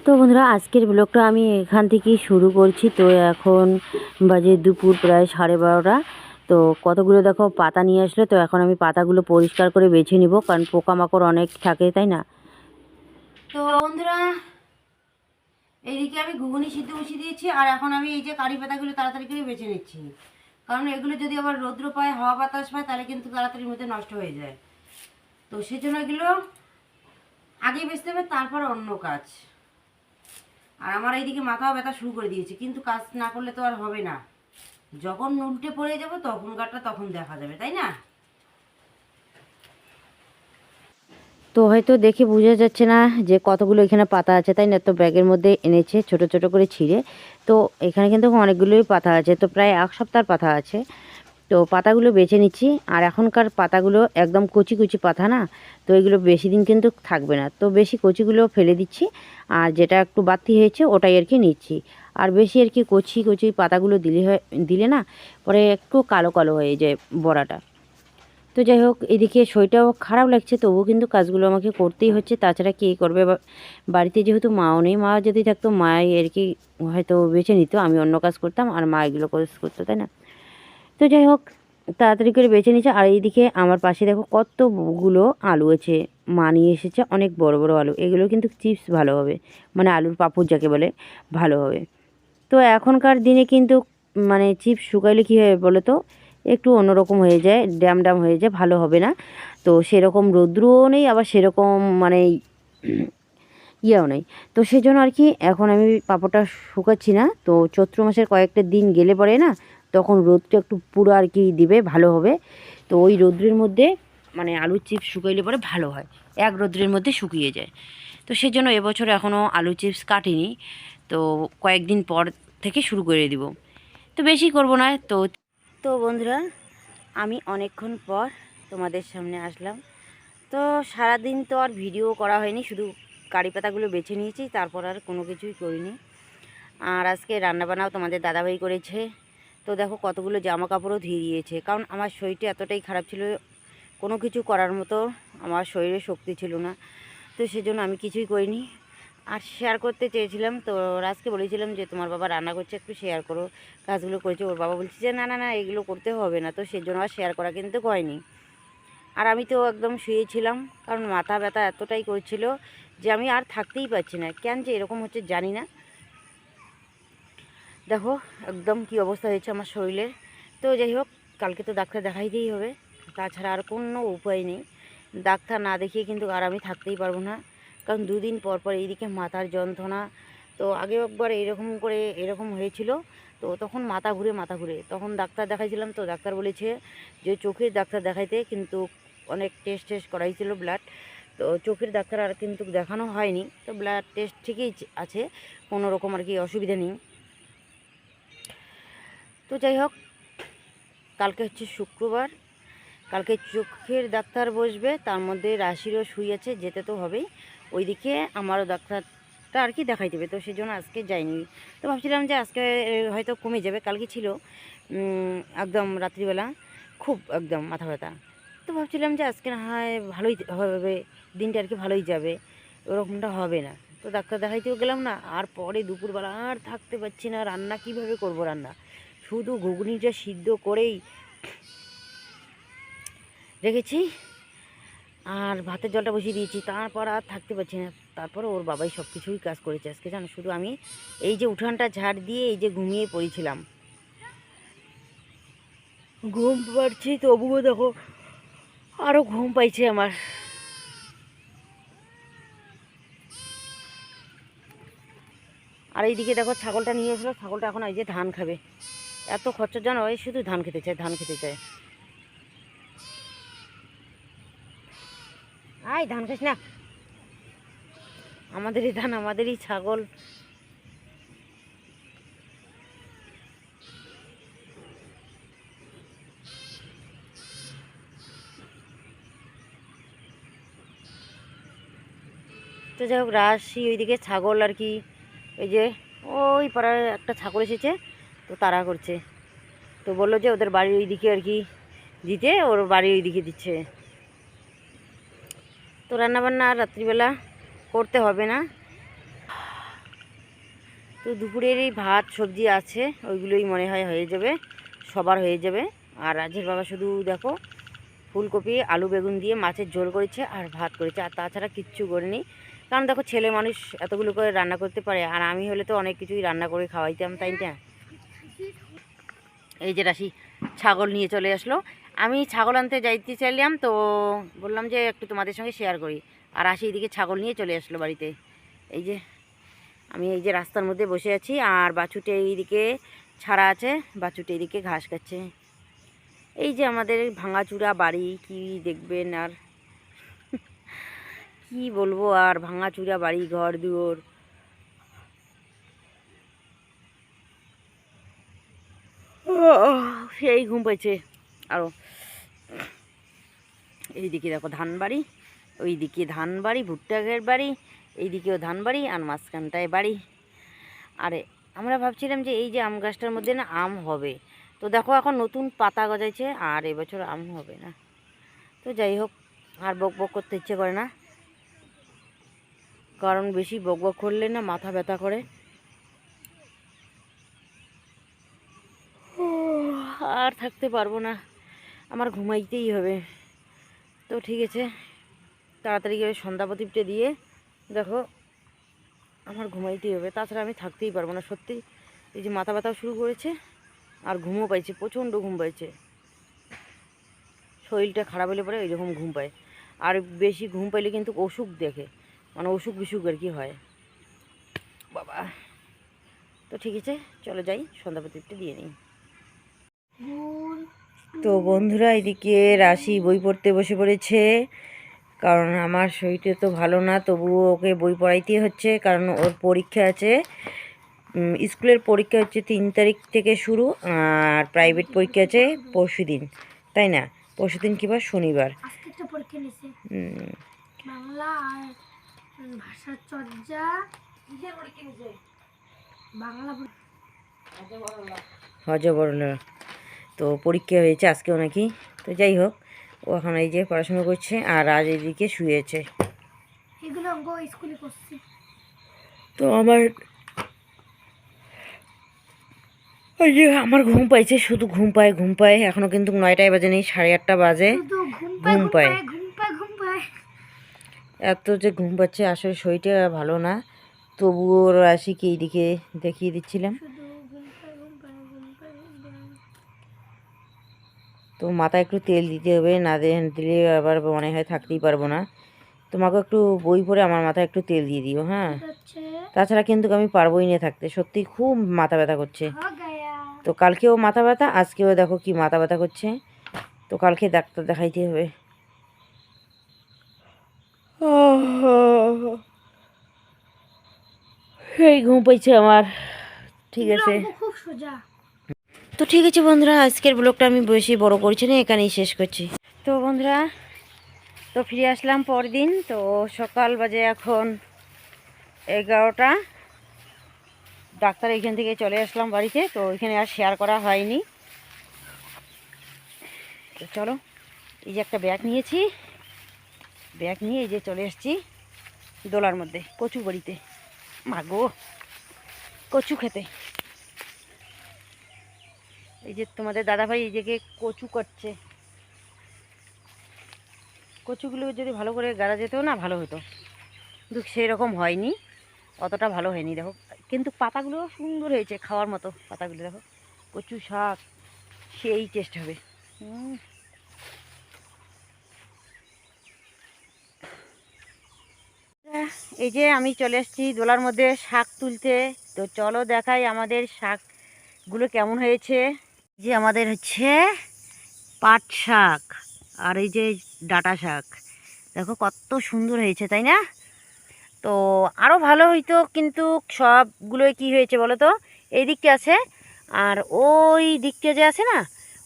তো বন্ধুরা, আজকের ব্লগটা আমি এখান থেকেই শুরু করছি। তো এখন বাজে দুপুর প্রায় 12:30। তো কতগুলো দেখো পাতা নিয়ে আসলো। তো এখন আমি পাতাগুলো পরিষ্কার করে বেছে নিব, কারণ পোকামাকড় অনেক থাকে, তাই না? তো বন্ধুরা, এইদিকে আমি ঘুগনি সিদ্ধ বসিয়ে দিয়েছি, আর এখন আমি এই যে কারি পাতাগুলো তাড়াতাড়ি করে বেছে নিচ্ছি, কারণ এগুলো যদি আবার রৌদ্র পায়, হাওয়া বাতাস পায়, তাহলে কিন্তু তাড়াতাড়ির মধ্যে নষ্ট হয়ে যায়। তো সেজন্য এগুলো আগে বেচতে হবে, তারপর অন্য কাজ। আর আমার এইদিকে মাথাও ব্যথা শুরু করে দিয়েছে, কিন্তু কাজ না করলে তো আর হবে না। যখন উল্টে পড়ে যাব তখন কাটটা তখন দেখা যাবে, তাই না? তো হয়তো দেখে বোঝা যাচ্ছে না যে কতগুলো এখানে পাতা আছে, তাই না? তো ব্যাগের মধ্যে এনেছে ছোট ছোট করে ছিঁড়ে। তো এখানে কিন্তু অনেকগুলোই পাতা আছে, তো প্রায় এক সপ্তাহের পাতা আছে। তো পাতাগুলো বেছে নিচ্ছি। আর এখনকার পাতাগুলো একদম কচি কচি পাতা না, তো এগুলো বেশি দিন কিন্তু থাকবে না। তো বেশি কচিগুলো ফেলে দিচ্ছি, আর যেটা একটু বাড়তি হয়েছে ওটাই আর কি নিচ্ছি। আর বেশি আর কি কচি কচি পাতাগুলো দিলে না পরে একটু কালো কালো হয়ে যায় বড়াটা। তো যাই হোক, এদিকে শরীরটাও খারাপ লাগছে, তবুও কিন্তু কাজগুলো আমাকে করতেই হচ্ছে। তাছাড়া কে করবে? বাড়িতে যেহেতু মাও নেই, মা যদি থাকতো মাই আর কি হয়তো বেছে নিত, আমি অন্য কাজ করতাম আর মা এগুলো কাজ করতো, তাই না? তো যাই হোক, তাড়াতাড়ি করে বেছে নিচ্ছে। আর এইদিকে আমার পাশে দেখো কতগুলো আলু আছে। মা নিয়ে এসেছে অনেক বড় বড় আলু। এগুলো কিন্তু চিপস ভালো হবে, মানে আলুর পাঁপড় যাকে বলে, ভালো হবে। তো এখনকার দিনে কিন্তু মানে চিপস শুকাইলে কী হয় বলো তো, একটু অন্যরকম হয়ে যায়, ড্যাম ড্যাম হয়ে যায়, ভালো হবে না। তো সেরকম রৌদ্রও নেই, আবার সেরকম মানে ইয়েও নেই। তো সেই জন্য আর কি এখন আমি পাঁপড়টা শুকাচ্ছি না। তো চৈত্র মাসের কয়েকটা দিন গেলে পরে না, তখন রোদটা একটু পুরো আর কি দিবে, ভালো হবে। তো ওই রৌদ্রের মধ্যে মানে আলুর চিপস শুকাইলে পরে ভালো হয়, এক রৌদ্রের মধ্যে শুকিয়ে যায়। তো সেই জন্য এবছর এখনও আলু চিপস কাটিনি। তো কয়েকদিন পর থেকে শুরু করে দিব। তো বেশি করব না। তো তো বন্ধুরা, আমি অনেকক্ষণ পর তোমাদের সামনে আসলাম। তো সারাদিন তো আর ভিডিও করা হয়নি, শুধু কারি পাতাগুলো বেছে নিয়েছি, তারপর আর কোনো কিছুই করিনি। আর আজকে রান্নাবান্নাও তোমাদের দাদাভাই করেছে। তো দেখো কতগুলো জামা কাপড়ও ধুয়ে দিয়েছে, কারণ আমার শরীরটা এতটাই খারাপ ছিল, কোনো কিছু করার মতো আমার শরীরে শক্তি ছিল না। তো সেজন্য আমি কিছুই করিনি। আর শেয়ার করতে চেয়েছিলাম, তো রাজকে বলেছিলাম যে তোমার বাবা রান্না করছে, একটু শেয়ার করো কাজগুলো করেছে। ওর বাবা বলছে যে না না না, এগুলো করতে হবে না। তো সেজন্য আর শেয়ার করা কিন্তু হয়নি। আর আমি তো একদম শুয়েছিলাম, কারণ মাথা ব্যথা এতটাই করছিল যে আমি আর থাকতেই পারছি না। কেন যে এরকম হচ্ছে জানি না। দেখো একদম কি অবস্থা হয়েছে আমার শরীরের। তো যাই হোক, কালকে তো ডাক্তার দেখাইতেই হবে, তাছাড়া আর কোনো উপায় নেই। ডাক্তার না দেখিয়ে কিন্তু আর আমি থাকতেই পারবো না, কারণ দুদিন পর পর এইদিকে মাথার যন্ত্রণা। তো আগেও একবার এরকম হয়েছিল। তো তখন মাথা ঘুরে তখন ডাক্তার দেখাইছিলাম। তো ডাক্তার বলেছে যে চোখের ডাক্তার দেখাইতে, কিন্তু অনেক টেস্ট করাইছিল ব্লাড। তো চোখের ডাক্তার আর কিন্তু দেখানো হয়নি। তো ব্লাড টেস্ট ঠিকই আছে, কোনো রকম আর কি অসুবিধা নেই। তো যাই হোক, কালকে হচ্ছে শুক্রবার, কালকে চোখের ডাক্তার বসবে, তার মধ্যে রাশিরও সুই আছে, যেতে তো হবেই। ওইদিকে আমারও ডাক্তারটা আর কি দেখাই দেবে। তো সেই জন্য আজকে যাইনি। তো ভাবছিলাম যে আজকে হয়তো কমে যাবে। কালকে ছিল একদম রাত্রিবেলা খুব একদম মাথা ব্যথা। তো ভাবছিলাম যে আজকে না হয় ভালোই হবে, দিনটা আর কি ভালোই যাবে, ওরকমটা হবে না। তো ডাক্তার দেখাইতেও গেলাম না। আর পরে দুপুরবেলা আর থাকতে পারছি না, রান্না কিভাবে করব? রান্না শুধু ঘুগনিটা সিদ্ধ করেই রেখেছি, আর ভাতের জলটা বসিয়ে দিয়েছি, তারপর আর থাকতে পারছি না। তারপরে ওর বাবাই সব কিছুই কাজ করেছে আজকে, জানো। শুধু আমি এই যে উঠানটা ঝাড় দিয়ে এই যে ঘুমিয়ে পড়েছিলাম, ঘুম পাচ্ছি, তবুও দেখো আরও ঘুম পাইছে আমার। আর এইদিকে দেখো ছাগলটা নিয়ে এসলো, ছাগলটা এখন এই যে ধান খাবে। এত খরচা জানো, এই শুধু ধান খেতে চায়, ধান খেতে চায়। আয় ধান খাস না, আমাদেরই ধান, আমাদেরই ছাগল। তো যাই হোক, রাশি ওইদিকে ছাগল আর কি, এই যে ওই পাড়ার একটা ছাগল এসেছে, তো তাড়া করছে। তো বললো যে ওদের বাড়ির ওইদিকে আর কি দিতে, ওর বাড়ির ওইদিকে দিচ্ছে। তো রান্নাবান্না আর রাত্রিবেলা করতে হবে না। তো দুপুরের এই ভাত সবজি আছে, ওইগুলোই মনে হয় হয়ে যাবে, সবার হয়ে যাবে। আর রাজের বাবা শুধু দেখো ফুলকপি আলু বেগুন দিয়ে মাছের ঝোল করেছে আর ভাত করেছে, আর তাছাড়া কিচ্ছু করিনি। কারণ দেখো ছেলে মানুষ এতগুলো করে রান্না করতে পারে, আর আমি হলে তো অনেক কিছুই রান্না করে খাওয়াইতাম, তাই না? এই যে রাশি ছাগল নিয়ে চলে আসলো। আমি ছাগল আনতে যাইতে চাইলাম, তো বললাম যে একটু তোমাদের সঙ্গে শেয়ার করি। আর রাশি এইদিকে ছাগল নিয়ে চলে আসলো বাড়িতে। এই যে আমি এই যে রাস্তার মধ্যে বসে আছি, আর বাছুটে এইদিকে ছাড়া আছে, বাছুটে এইদিকে ঘাস খাচ্ছে। এই যে আমাদের ভাঙাচুরা বাড়ি, কি দেখবেন আর কি বলবো, আর ভাঙাচুরা বাড়ি, ঘর দুয়ার। সেই ঘুম পাইছে আরও। এইদিকে দেখো ধান বাড়ি, ওইদিকে ধান বাড়ি, ভুট্টাগের বাড়ি, এইদিকেও ধান বাড়ি, আর মাঝখানটায় বাড়ি। আরে আমরা ভাবছিলাম যে এই যে আম গাছটার মধ্যে না আম হবে, তো দেখো এখন নতুন পাতা গজাইছে, আর এবছর আম হবে না। তো যাই হোক, আর বক বক করতে ইচ্ছে করে না, কারণ বেশি বক বক করলে না মাথা ব্যথা করে। আর থাকতে পারবো না, আমার ঘুমাইতেই হবে। তো ঠিক আছে, তাড়াতাড়ি করে সন্ধ্যা প্রদীপটা দিয়ে দেখো আমার ঘুমাইতেই হবে, তাছাড়া আমি থাকতেই পারবো না সত্যি। এই যে মাথা ব্যথাও শুরু করেছে, আর ঘুমও পাইছে, প্রচণ্ড ঘুম পাইছে। শরীরটা খারাপ হলে পরে এইরকম ঘুম পায়, আর বেশি ঘুম পাইলে কিন্তু অসুখ দেখে, মানে অসুখ বিসুখ আর কি হয় বাবা। তো ঠিক আছে, চলে যাই সন্ধ্যা প্রদীপটা দিয়ে নিই। তো বন্ধুরা, এদিকে রাশি বই পড়তে বসে পড়েছে, কারণ আমার শরীরটা তো ভালো না, তবুও ওকে বই পড়াইতেই হচ্ছে, কারণ ওর পরীক্ষা আছে। স্কুলের পরীক্ষা হচ্ছে 3 তারিখ থেকে শুরু, আর প্রাইভেট পরীক্ষা আছে পরশু দিন, তাই না? পরশু দিন কিংবা শনিবার। বাংলা আর ভাষা চর্চা, বাংলা হজবরলা। তো পরীক্ষা হয়েছে আজকেও নাকি। তো যাই হোক, ও এখন এই যে পড়াশোনা করছে, আর আজ এইদিকে শুয়েছে। তো ওই যে আমার ঘুম পাইছে, শুধু ঘুম পায়। এখনও কিন্তু 9টাই বাজে নেই, 8:30 বাজে, ঘুম পায়। এত যে ঘুম পাচ্ছে, আসলে শরীরটা ভালো না, তবুও রাশিকে এইদিকে দেখিয়ে দিচ্ছিলাম। তো মাথায় একটু তেল দিতে হবে, না দিলে আবার মনে হয় থাকতেই পারবো না। তোমাকে একটু বই পড়ে আমার মাথায় একটু তেল দিয়ে দিও, হ্যাঁ? তাছাড়া কিন্তু আমি পারবোই না থাকতে, সত্যি খুব মাথা ব্যথা করছে। তো কালকেও মাথা ব্যথা, আজকেও দেখো কি মাথা ব্যথা করছে। তো কালকে ডাক্তার দেখাইতে হবে। সেই ঘুম পাইছে আমার। ঠিক আছে, তো ঠিক আছে বন্ধুরা, আজকের ব্লগটা আমি বেশি বড় করছি না, এখানেই শেষ করছি। তো বন্ধুরা, তো ফিরে আসলাম পরদিন। তো সকাল বাজে এখন 11টা। ডাক্তার এখান থেকে চলে আসলাম বাড়িতে, তো এখানে আর শেয়ার করা হয়নি। তো চলো, এই যে একটা ব্যাগ নিয়েছি, ব্যাগ নিয়ে এই যে চলে এসেছি দোলার মধ্যে, কচু বাড়িতে। মাগো, কচু খেতে। এই যে তোমাদের দাদাভাই এই যে কচু করছে। কচুগুলো যদি ভালো করে গাড়া যেত না, ভালো হতো, কিন্তু সেই রকম হয়নি, অতটা ভালো হয়নি। দেখো কিন্তু পাতাগুলো সুন্দর হয়েছে, খাওয়ার মতো পাতাগুলো। দেখো কচু শাক সেই টেস্ট হবে। এই যে আমি চলে এসেছি দোলার মধ্যে শাক তুলতে। তো চলো দেখাই আমাদের শাকগুলো কেমন হয়েছে। যে আমাদের হচ্ছে পাট শাক, আর এই যে ডাঁটা শাক, দেখো কত সুন্দর হয়েছে, তাই না? তো আরও ভালো হইতো, কিন্তু সবগুলোই কি হয়েছে বলো তো, এই দিকটা আছে, আর ওই দিকটা যে আছে না,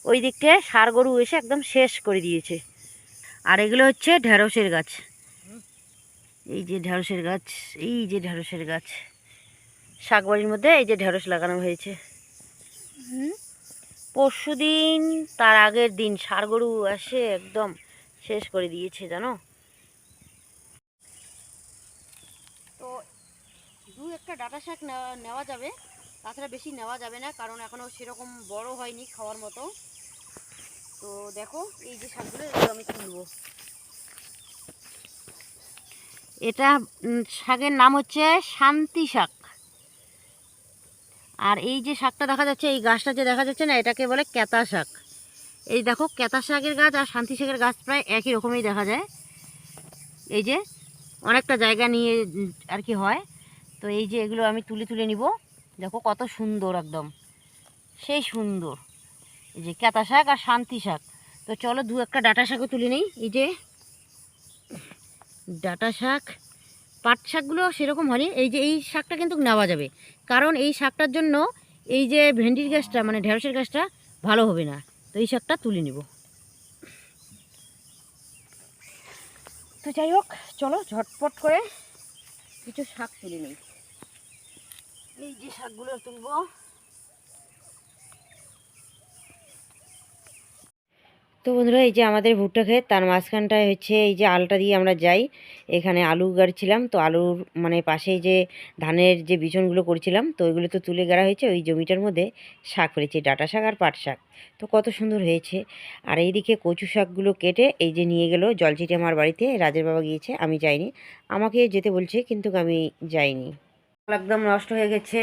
ওই দিকটায় ষাঁড় গরু এসে একদম শেষ করে দিয়েছে। আর এগুলো হচ্ছে ঢেঁড়সের গাছ, এই যে ঢেঁড়সের গাছ, এই যে ঢেঁড়সের গাছ, শাকবাড়ির মধ্যে এই যে ঢেঁড়স লাগানো হয়েছে। পরশুদিন তার আগের দিন ষাঁড় গরু এসে একদম শেষ করে দিয়েছে, জানো। তো 2 একটা ডাঁটা শাক নেওয়া যাবে, তাছাড়া বেশি নেওয়া যাবে না, কারণ এখনও সেরকম বড় হয়নি খাওয়ার মতো। তো দেখো এই যে শাকগুলো, এগুলো আমি তুলবো। এটা শাকের নাম হচ্ছে শান্তি শাক। আর এই যে শাকটা দেখা যাচ্ছে, এই গাছটা যে দেখা যাচ্ছে না, এটাকে বলে ক্যাতা শাক। এই দেখো, ক্যাতা শাকের গাছ আর শান্তি শাকের গাছ প্রায় একই রকমই দেখা যায়। এই যে অনেকটা জায়গা নিয়ে আর কি হয়। তো এই যে এগুলো আমি তুলে তুলে নিব। দেখো কত সুন্দর, একদম সেই সুন্দর। এই যে ক্যাতা শাক আর শান্তি শাক। তো চলো দু একটা ডাঁটা শাকও তুলে নিই। এই যে ডাঁটা শাক, পাট শাকগুলো সেরকম হয়নি। এই যে এই শাকটা কিন্তু নেওয়া যাবে, কারণ এই শাকটার জন্য এই যে ভেন্ডির গাছটা মানে ঢেঁড়সের গাছটা ভালো হবে না। তো এই শাকটা তুলে নিব। তো যাই হোক, চলো ঝটপট করে কিছু শাক তুলে নিই। এই যে শাকগুলো তুলবো। তো বন্ধুরা, এই যে আমাদের ভুট্টা ক্ষেত, তার মাঝখানটায় হচ্ছে এই যে আলটা দিয়ে আমরা যাই। এখানে আলু গাড়ছিলাম, তো আলুর মানে পাশেই যে ধানের যে বিচনগুলো করেছিলাম, তো ওইগুলো তো তুলে গাড়া হয়েছে। ওই জমিটার মধ্যে শাক ফেলেছি, ডাঁটা শাক আর পাট শাক। তো কত সুন্দর হয়েছে। আর এইদিকে কচু শাকগুলো কেটে এই যে নিয়ে গেল জলচিটি আমার বাড়িতে। রাজের বাবা গিয়েছে, আমি যাইনি। আমাকে যেতে বলছে, কিন্তু আমি যাইনি। একদম নষ্ট হয়ে গেছে।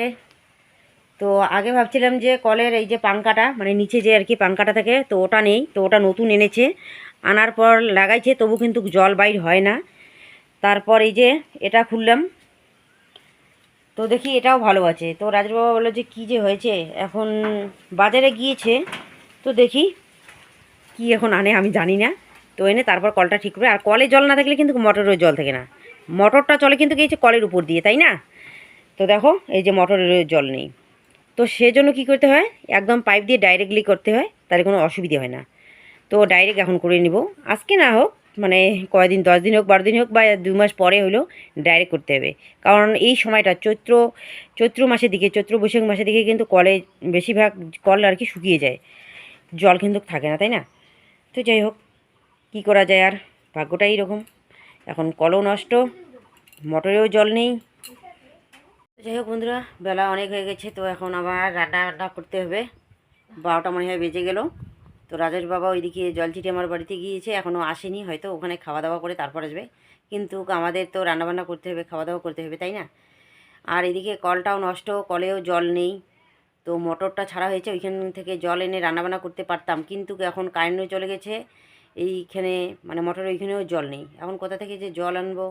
তো আগে ভাবছিলাম যে কলের এই যে পাঙ্কাটা মানে নিচে যে আর কি পাঙ্কাটা থাকে, তো ওটা নেই, তো ওটা নতুন এনেছে। আনার পর লাগাইছে, তবু কিন্তু জল বাইর হয় না। তারপর এই যে এটা খুললাম, তো দেখি এটাও ভালো আছে। তো রাজের বাবা বললো যে কী যে হয়েছে, এখন বাজারে গিয়েছে। তো দেখি কি এখন আনে, আমি জানি না। তো এনে তারপর কলটা ঠিক করবে। আর কলে জল না থাকলে কিন্তু মোটরের জল থাকে না। মোটরটা চলে কিন্তু গিয়েছে কলের উপর দিয়ে, তাই না? তো দেখো এই যে মোটরের জল নেই। তো সেজন্য কী করতে হয়, একদম পাইপ দিয়ে ডাইরেক্টলি করতে হয়, তাহলে কোনো অসুবিধা হয় না। তো ডাইরেক্ট এখন করে নিব। আজকে না হোক, মানে কয়দিন, 10 দিন হোক, 12 দিন হোক, বা 2 মাস পরে হলেও ডাইরেক্ট করতে হবে। কারণ এই সময়টা চৈত্র মাসের দিকে, চৈত্র বৈশাখ মাসের দিকে কিন্তু কলে বেশিরভাগ কল আর কি শুকিয়ে যায়, জল কিন্তু থাকে না, তাই না? তো যাই হোক, কী করা যায় আর, ভাগ্যটাই এরকম। এখন কলও নষ্ট, মোটরেও জল নেই। যাই হোক বন্ধুরা, বেলা অনেক হয়ে গেছে, তো এখন আবার রান্না করতে হবে। 12টা মনে হয় বেজে গেল। তো রাজেশ বাবা ওইদিকে জলচিটি আমার বাড়িতে গিয়েছে, এখনও আসেনি, হয়তো ওখানে খাওয়া দাওয়া করে তারপর আসবে। কিন্তু আমাদের তো রান্নাবান্না করতে হবে, খাওয়া দাওয়া করতে হবে, তাই না? আর এদিকে কলটাও নষ্ট, কলেও জল নেই। তো মোটরটা ছাড়া হয়েছে, ওইখান থেকে জল এনে রান্নাবান্না করতে পারতাম, কিন্তু এখন কারেন্টও চলে গেছে। এইখানে মানে মোটরের ওইখানেও জল নেই। এখন কোথা থেকে যে জল আনবো,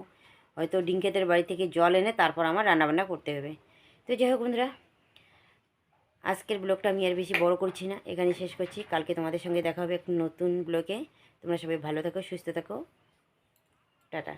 হয়তো ডিঙ্কেদের বাড়ি থেকে জল এনে তারপর আমার রান্নাবান্না করতে হবে। তো যাই হোক বন্ধুরা, আজকের ব্লগটা আমি আর বেশি বড় করছি না, এখানেই শেষ করছি। কালকে তোমাদের সঙ্গে দেখা হবে এক নতুন ব্লগে। তোমরা সবাই ভালো থাকো, সুস্থ থাকো, টাটা।